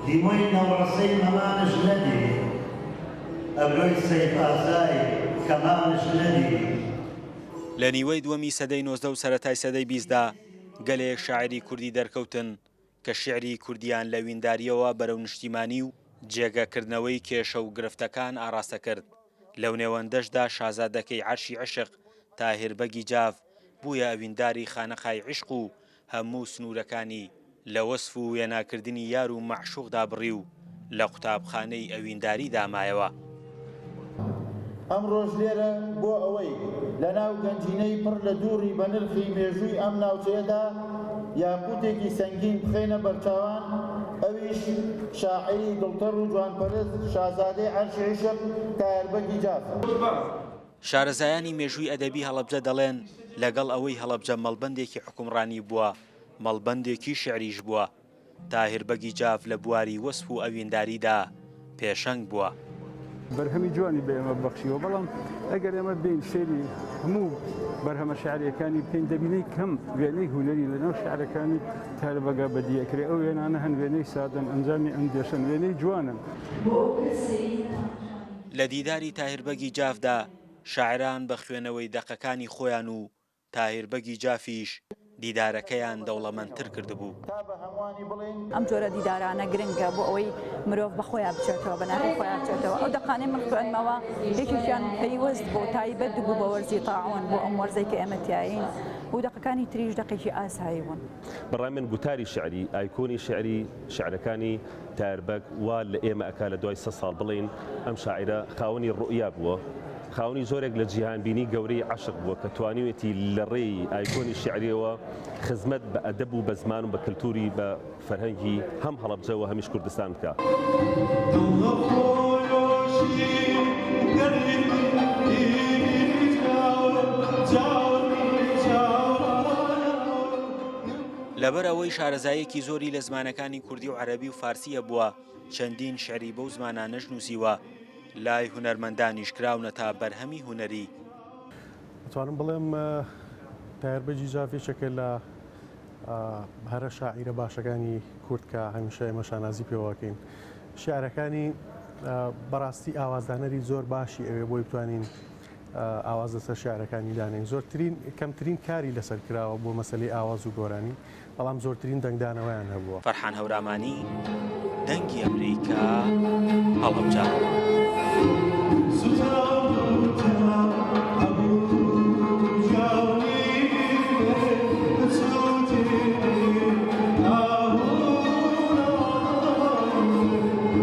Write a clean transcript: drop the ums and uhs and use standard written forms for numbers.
دیمۆی نەوڕەسەی مەمانش نەدی ئەبرۆی سەیف ئازای کەمانش نەدی. لە نیوەی دووەمی سەدەی 19 و سەرەتای سەدەی 20دا گەلێک شاعری کوردی دەرکەوتن کە شیعری کوردیان لە وینداریەوە بەرەو نیشتیمانی و جێگەکردنەوەی کێشە و گرفتەکان ئاڕاستە کرد. لەو نێوەندەشدا شازادەکەی عەرشی عشق تاهیر بەگی جاف بوویە ئەوینداری خانەقای عیشق و هەموو سنوورەکانی لە وەسف و وێناکردنی یار و مەعشوقدا بڕی و لە قوتابخانەی ئەوینداری دامایەوە. ئەم ڕۆژ لێرە بۆ ئەوەی لە ناو گەنجینەی پڕ لە دووڕی بە نرخی مێژووی ئەم ناوچەیەدا یاقوتێکی سەنگین بخێنە بەرچاوان، ئەویش شاعری دڵتەڕ و جوانپەرست شازادەی عەرشی عیشق تاهیربەگی جاف. شارەزایانی مێژووی ئەدەبی هەڵەبجە دەڵێن لەگەڵ ئەوەی هەڵەبجە مەڵبەندێکی حکومڕانی بووە، مەڵبەندێکی شیعریش بووە. تاهیربەگی جاف لە بواری وەسف و ئەوینداریدا پێشەنگ بووە. بەرهەمی جوانی بە ئێمە بەخشیوە، بەڵام ئەگەر ئێمە بین سێری هەموو بەرهەمە شعریەکانی بکەین دەبینەی کەم وێنەی هونەری لەناو شعرەکانی تاهیربەگا بەدیەکرێ. ئەو وێنانە هەن وێنەی سادەن، ئەنجامی ئەندێشن، وێنەی جوانن. لە دیداری تاهیربەگی جافدا شاعران بە خوێنەوەی دەقەکانی خۆیان و تاهیربەگی جافیش دیدارەکەیان دەوڵەمەندتر کردبوو. ئەم جۆرە دیدارانە گرنگە بۆ ئەوەی مرۆڤ بە خۆیان بچێتەوە، بە ناخی خۆیان بچێتەوە. ئەو دەقانەی من خوێنمەوە یەکێکیان پەیوەست بۆ تایبەت بوو بە وەرزی تاعون بۆ ئەم وەرزەی کە ئێمە تیاین و دەقەکانی تریش دەقێکی ئاسایی بوون. بەڕای من گوتاری شعری، ئایکۆنی شعری، شعرەکانی تاهیربەگ وا لە ئێمە ئەکا لە دوای 100 ساڵ بڵین ئەم شاعرە خاوەنی ڕوئیا بووە، خاوەنی زۆرێک لە جیهانبینی گەورەی عەشق بووە کە توانیوێتی لە ڕێی ئایکۆنی شعریەوە خزمەت بە ئەدەب و بە زمان و بە کلتوری بە فەرهەنگی هەم هەڵەبجە و هەمیش کوردستان بکە. لەبەر ئەوەی شارەزایەکی زۆری لە زمانەکانی کوردی و عەرەبی و فارسیە بووە، چەندین شعری بەو زمانانەش نووسیوە، لای هونەرمەندانیش کراونە تا بەرهەمی هونەری. دەتوانم بڵێم تاهیربەگی جافێکێکە لە هەرە شاعیرە باشەکانی کورد کە هەمیشە ئێمە شانازی پێوەکەین. شیعرەکانی بەڕاستی ئاوازدانەری زۆر باشی ئەوێ بۆی بتوانین ئاواز لەسەر شیعرەکانی دانین. زۆرترین کەمترین کاری لەسەر کراوە بۆ مەسەلەی ئاواز و گۆرانی، بەڵام زۆرترین دەنگدانەوەیان هەبووە. فەرحان هەورامانی، دەنگی ئەمریکا، هەڵەبجە.